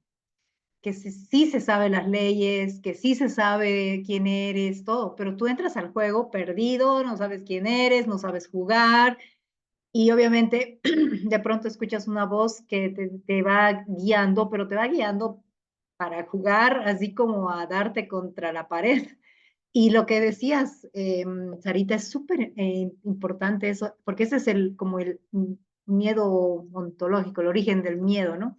que sí se sabe las leyes, que sí se sabe quién eres, todo, pero tú entras al juego perdido, no sabes quién eres, no sabes jugar y obviamente de pronto escuchas una voz que te va guiando, pero te va guiando para jugar así como a darte contra la pared. Y lo que decías, Sarita, es súper importante eso, porque ese es como el miedo ontológico, el origen del miedo, ¿no?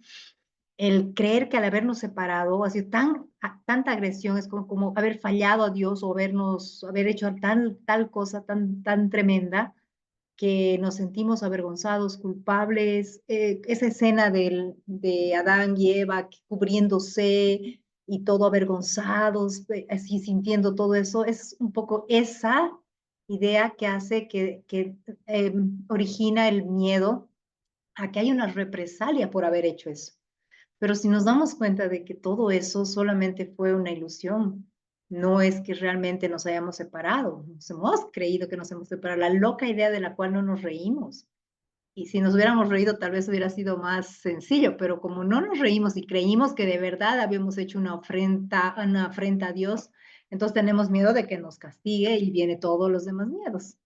El creer que al habernos separado ha sido tanta agresión, es como haber fallado a Dios o haber hecho tal cosa tan tremenda que nos sentimos avergonzados, culpables. Esa escena de Adán y Eva cubriéndose y todo avergonzados, así sintiendo todo eso, es un poco esa idea que hace que origina el miedo a que hay una represalia por haber hecho eso. Pero si nos damos cuenta de que todo eso solamente fue una ilusión, no es que realmente nos hayamos separado, nos hemos creído que nos hemos separado, la loca idea de la cual no nos reímos. Y si nos hubiéramos reído, tal vez hubiera sido más sencillo, pero como no nos reímos y creímos que de verdad habíamos hecho una afrenta a Dios, entonces tenemos miedo de que nos castigue y viene todos los demás miedos.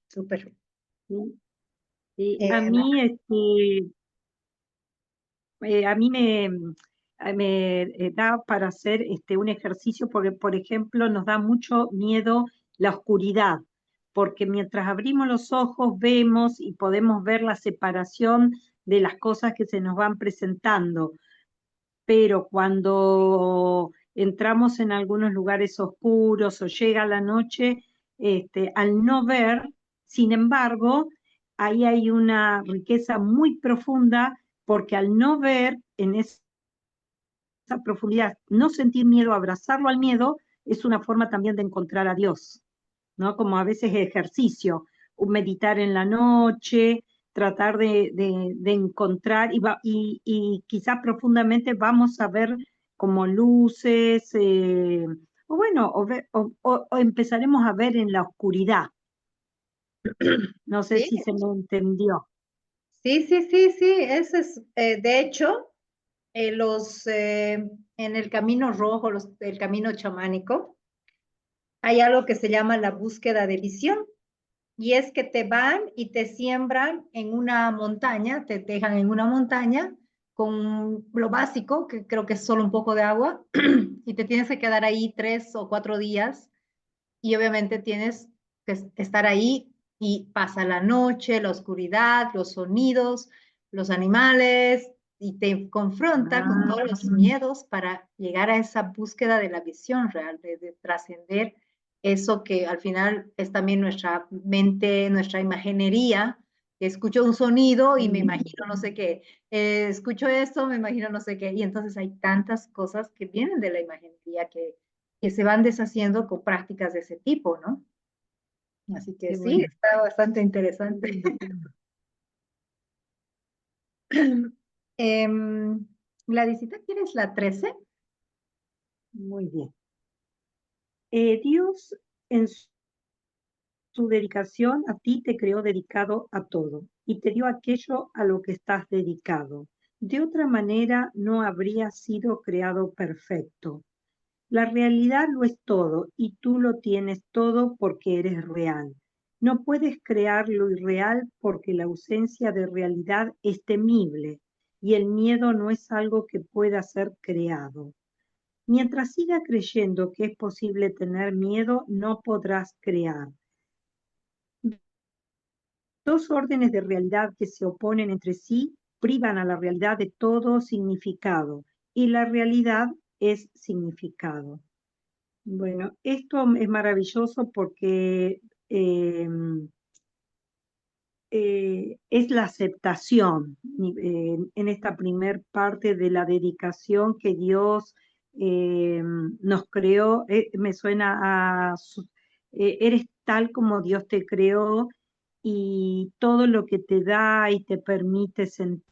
Súper. Sí, sí. Eh, A mí me da para hacer un ejercicio, porque, por ejemplo, nos da mucho miedo la oscuridad, porque mientras abrimos los ojos vemos y podemos ver la separación de las cosas que se nos van presentando, pero cuando entramos en algunos lugares oscuros o llega la noche, al no ver, sin embargo, ahí hay una riqueza muy profunda, porque al no ver en esa profundidad, no sentir miedo, abrazarlo al miedo, es una forma también de encontrar a Dios, ¿no? Como a veces ejercicio, meditar en la noche, tratar de encontrar, y quizás profundamente vamos a ver como luces, o bueno, o empezaremos a ver en la oscuridad. No sé Sí, si se me entendió. sí, sí, sí, sí, eso es, de hecho, en el camino rojo, el camino chamánico, hay algo que se llama la búsqueda de visión. Y es que te van y te siembran en una montaña, te dejan en una montaña con lo básico, que creo que es solo un poco de agua, y te tienes que quedar ahí 3 o 4 días, y obviamente tienes que estar ahí y pasa la noche, la oscuridad, los sonidos, los animales, y te confronta con Ah, todos los miedos para llegar a esa búsqueda de la visión real, de trascender eso que al final es también nuestra mente, nuestra imaginería, que escucho un sonido y me imagino no sé qué, escucho esto, me imagino no sé qué, y entonces hay tantas cosas que vienen de la imaginería que se van deshaciendo con prácticas de ese tipo, ¿no? Así que qué sí, bueno. está bastante interesante. Em, Gladysita, ¿quieres la 13? Muy bien. Dios en su dedicación a ti te creó dedicado a todo y te dio aquello a lo que estás dedicado. De otra manera no habría sido creado perfecto. La realidad lo es todo y tú lo tienes todo porque eres real. No puedes crear lo irreal porque la ausencia de realidad es temible y el miedo no es algo que pueda ser creado. Mientras siga creyendo que es posible tener miedo, no podrás crear. Dos órdenes de realidad que se oponen entre sí privan a la realidad de todo significado, y la realidad es significado. Bueno, esto es maravilloso porque es la aceptación en esta primer parte de la dedicación que Dios nos creó. Me suena a, eres tal como Dios te creó, y todo lo que te da y te permite sentir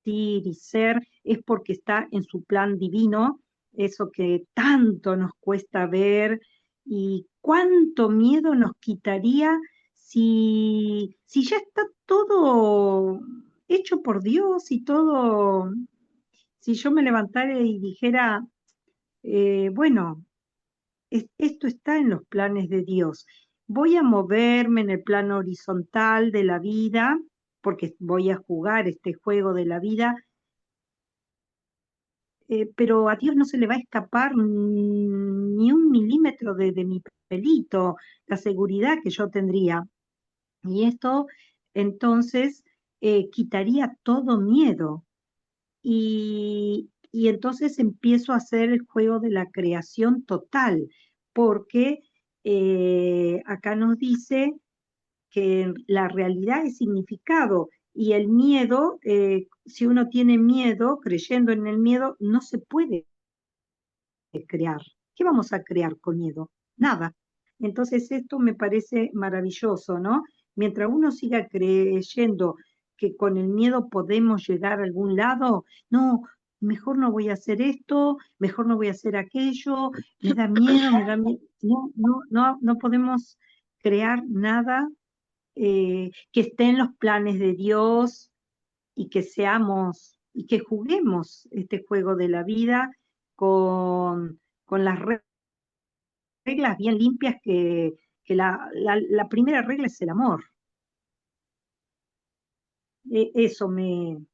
y ser es porque está en su plan divino, eso que tanto nos cuesta ver, y cuánto miedo nos quitaría si ya está todo hecho por Dios y todo, si yo me levantara y dijera, bueno, esto está en los planes de Dios. Voy a moverme en el plano horizontal de la vida, porque voy a jugar este juego de la vida, pero a Dios no se le va a escapar ni un milímetro de mi pelito, la seguridad que yo tendría. Y esto entonces quitaría todo miedo. Y entonces empiezo a hacer el juego de la creación total, porque acá nos dice que la realidad es significado, y el miedo, si uno tiene miedo, creyendo en el miedo, no se puede crear. ¿Qué vamos a crear con miedo? Nada. Entonces esto me parece maravilloso, ¿no? Mientras uno siga creyendo que con el miedo podemos llegar a algún lado, no, mejor no voy a hacer esto, mejor no voy a hacer aquello, me da miedo, me da miedo. No, no, no, no podemos crear nada que esté en los planes de Dios, y que seamos y que juguemos este juego de la vida con las reglas bien limpias, que la primera regla es el amor. Eso me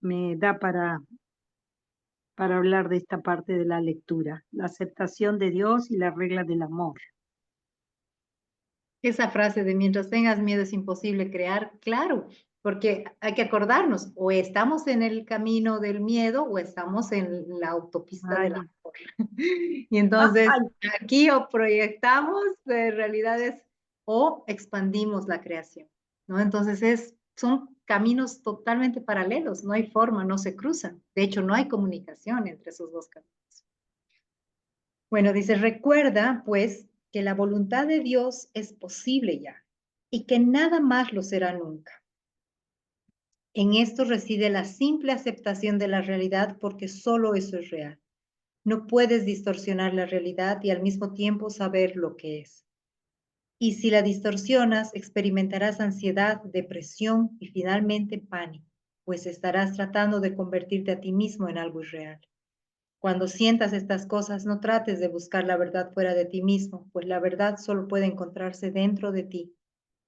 me da para hablar de esta parte de la lectura, la aceptación de Dios y la regla del amor. Esa frase de mientras tengas miedo es imposible crear, claro, porque hay que acordarnos, o estamos en el camino del miedo o estamos en la autopista del Ay, amor. Y entonces ay, aquí o proyectamos realidades o expandimos la creación, ¿no? Entonces son caminos totalmente paralelos, no hay forma, no se cruzan. De hecho, no hay comunicación entre esos dos caminos. Bueno, dice, recuerda, pues, que la voluntad de Dios es posible ya y que nada más lo será nunca. En esto reside la simple aceptación de la realidad porque solo eso es real. No puedes distorsionar la realidad y al mismo tiempo saber lo que es. Y si la distorsionas, experimentarás ansiedad, depresión y finalmente pánico, pues estarás tratando de convertirte a ti mismo en algo irreal. Cuando sientas estas cosas, no trates de buscar la verdad fuera de ti mismo, pues la verdad solo puede encontrarse dentro de ti.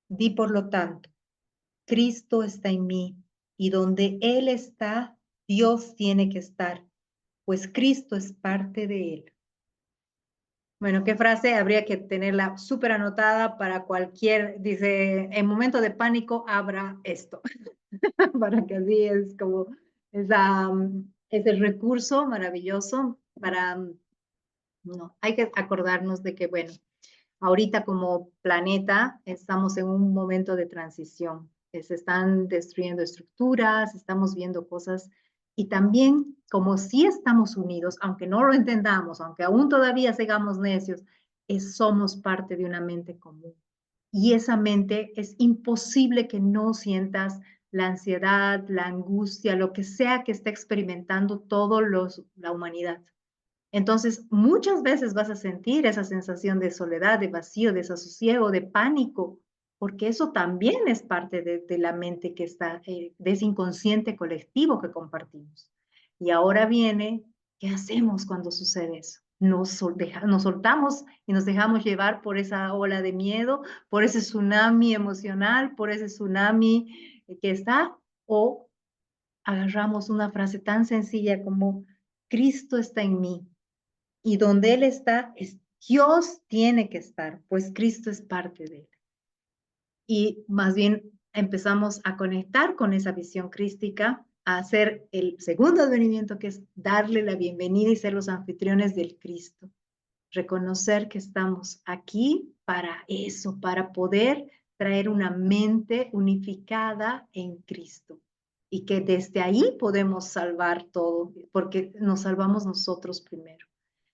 Di por lo tanto, Cristo está en mí, y donde Él está, Dios tiene que estar, pues Cristo es parte de Él. Bueno, ¿qué frase habría que tenerla súper anotada para cualquier, dice, en momento de pánico, abra esto, para que así es como es el recurso maravilloso para, no, hay que acordarnos de que, bueno, ahorita como planeta estamos en un momento de transición. Se están destruyendo estructuras, estamos viendo cosas y también como si estamos unidos, aunque no lo entendamos, aunque aún todavía sigamos necios, somos parte de una mente común. Y esa mente es imposible que no sientas la ansiedad, la angustia, lo que sea que esté experimentando toda la humanidad. Entonces, muchas veces vas a sentir esa sensación de soledad, de vacío, de desasosiego, de pánico, porque eso también es parte de la mente que está, de ese inconsciente colectivo que compartimos. Y ahora viene, ¿qué hacemos cuando sucede eso? Nos soltamos y nos dejamos llevar por esa ola de miedo, por ese tsunami emocional, por ese tsunami que está, o agarramos una frase tan sencilla como, Cristo está en mí, y donde Él está, Dios tiene que estar, pues Cristo es parte de Él. Y más bien empezamos a conectar con esa visión crística, a hacer el segundo advenimiento, que es darle la bienvenida y ser los anfitriones del Cristo. Reconocer que estamos aquí para eso, para poder traer una mente unificada en Cristo. Y que desde ahí podemos salvar todo, porque nos salvamos nosotros primero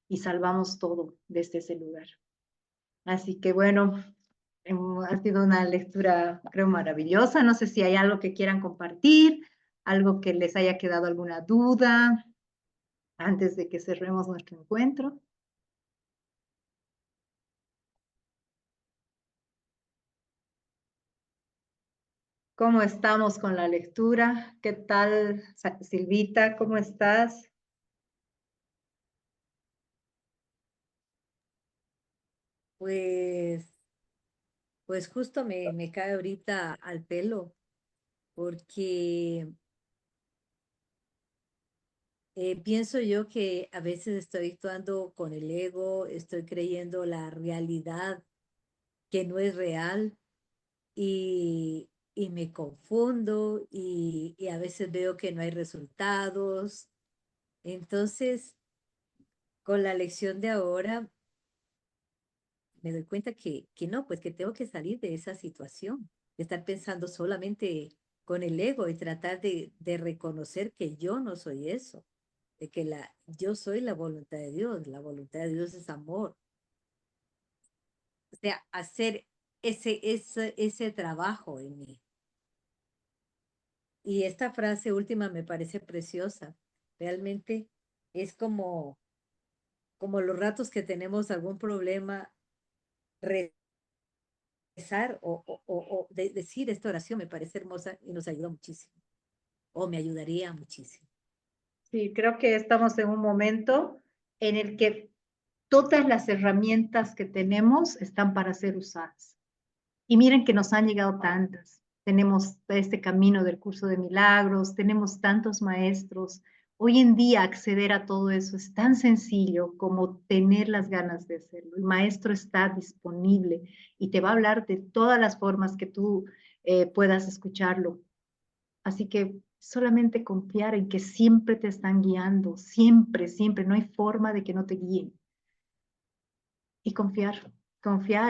y salvamos todo desde ese lugar. Así que bueno, ha sido una lectura, creo, maravillosa. No sé si hay algo que quieran compartir, algo que les haya quedado alguna duda antes de que cerremos nuestro encuentro. ¿Cómo estamos con la lectura? ¿Qué tal, Silvita? ¿Cómo estás? Pues, pues justo me cae ahorita al pelo, porque pienso yo que a veces estoy actuando con el ego, estoy creyendo la realidad que no es real y me confundo y a veces veo que no hay resultados. Entonces, con la lección de ahora, me doy cuenta que no, pues que tengo que salir de esa situación, de estar pensando solamente con el ego y tratar de reconocer que yo no soy eso, de que yo soy la voluntad de Dios, la voluntad de Dios es amor. O sea, hacer ese trabajo en mí. Y esta frase última me parece preciosa. Realmente es como los ratos que tenemos algún problema, rezar o decir esta oración me parece hermosa y nos ayuda muchísimo, o me ayudaría muchísimo. Sí, creo que estamos en un momento en el que todas las herramientas que tenemos están para ser usadas. Y miren que nos han llegado tantas. tenemos este camino del curso de milagros, tenemos tantos maestros. Hoy en día acceder a todo eso es tan sencillo como tener las ganas de hacerlo. El maestro está disponible y te va a hablar de todas las formas que tú puedas escucharlo. Así que solamente confiar en que siempre te están guiando, siempre, siempre, no hay forma de que no te guíen. Y confiar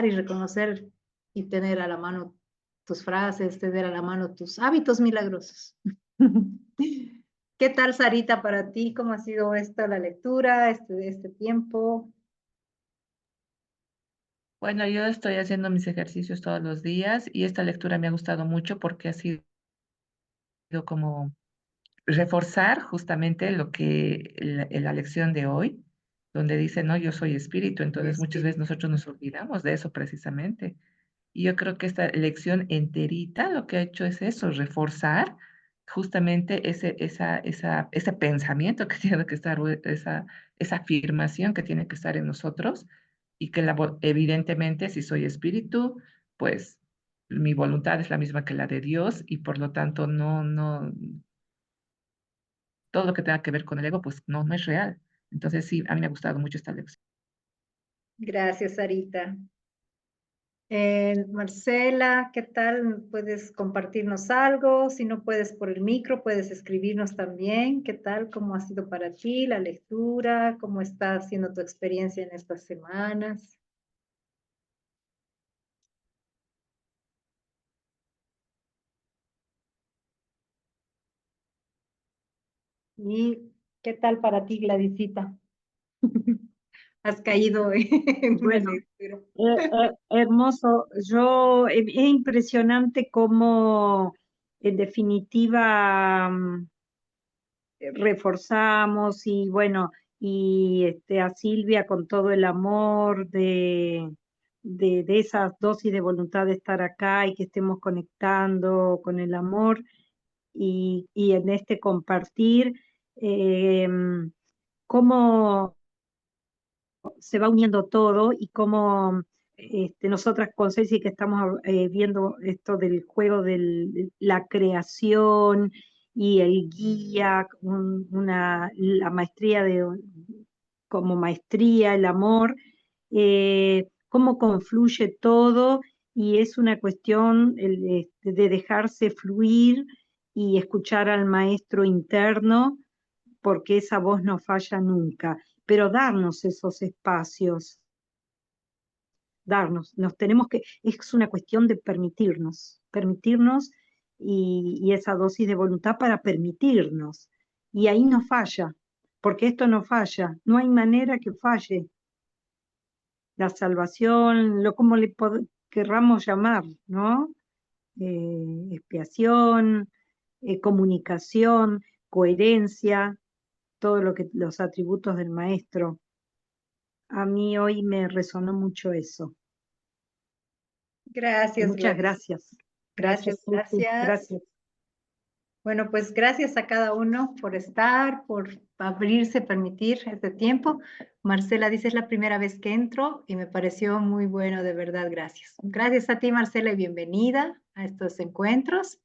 y reconocer y tener a la mano tus frases, tener a la mano tus hábitos milagrosos. ¿Qué tal, Sarita, para ti? ¿Cómo ha sido esta la lectura, este tiempo? Bueno, yo estoy haciendo mis ejercicios todos los días y esta lectura me ha gustado mucho porque ha sido como reforzar justamente lo que la lección de hoy, donde dice, no, yo soy espíritu, entonces muchas veces nosotros nos olvidamos de eso precisamente. Y yo creo que esta lección enterita lo que ha hecho es eso, reforzar justamente ese pensamiento que tiene que estar, esa afirmación que tiene que estar en nosotros y que evidentemente si soy espíritu, pues mi voluntad es la misma que la de Dios y por lo tanto todo lo que tenga que ver con el ego, pues no es real. Entonces sí, a mí me ha gustado mucho esta lección. Gracias, Sarita. Marcela, ¿qué tal? ¿Puedes compartirnos algo? Si no puedes por el micro, puedes escribirnos también. ¿Qué tal? ¿Cómo ha sido para ti la lectura? ¿Cómo está siendo tu experiencia en estas semanas? ¿Y qué tal para ti, Gladysita? Has caído en una Bueno, lectura. hermoso. Es impresionante cómo, en definitiva, reforzamos y bueno, y a Silvia con todo el amor de esas dosis de voluntad de estar acá y que estemos conectando con el amor y en este compartir, eh, cómo se va uniendo todo y cómo nosotras con Ceci que estamos viendo esto del juego de la creación y el guía, la maestría como maestría, el amor, cómo confluye todo y es una cuestión de dejarse fluir y escuchar al maestro interno porque esa voz no falla nunca, pero darnos esos espacios, nos tenemos que, es una cuestión de permitirnos y esa dosis de voluntad para permitirnos. Y ahí no falla, porque esto no falla, no hay manera que falle. La salvación, lo como le querramos llamar, ¿no? Expiación, comunicación, coherencia, todo lo que los atributos del maestro. A mí hoy me resonó mucho eso. Gracias, Muchas Gladys. gracias. Gracias, Susi. gracias. Gracias. Bueno, pues gracias a cada uno por estar, por abrirse, permitir este tiempo. Marcela dice, es la primera vez que entro y me pareció muy bueno, de verdad, gracias. Gracias a ti, Marcela, y bienvenida a estos encuentros.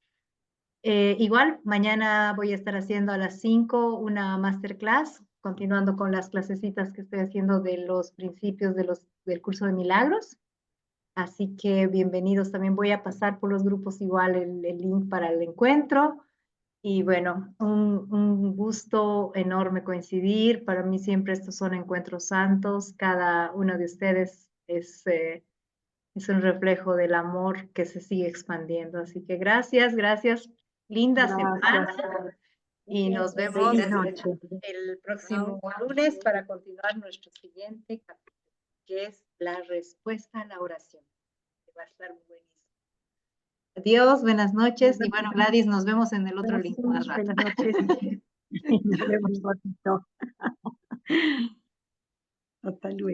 Igual, mañana voy a estar haciendo a las 5 una masterclass, continuando con las clasecitas que estoy haciendo de los principios del curso de milagros. Así que bienvenidos, también voy a pasar por los grupos igual el link para el encuentro. Y bueno, un gusto enorme coincidir. Para mí siempre estos son encuentros santos. Cada uno de ustedes es un reflejo del amor que se sigue expandiendo. Así que gracias, gracias. Linda semana. Y nos vemos Feliz noche. el próximo lunes para continuar nuestro siguiente capítulo, que es la respuesta a la oración. Que va a estar muy buenísimo. Adiós, buenas noches. Y bueno, Gladys, nos vemos en el otro link más rato. Buenas noches. Nos vemos un ratito. Hasta luego.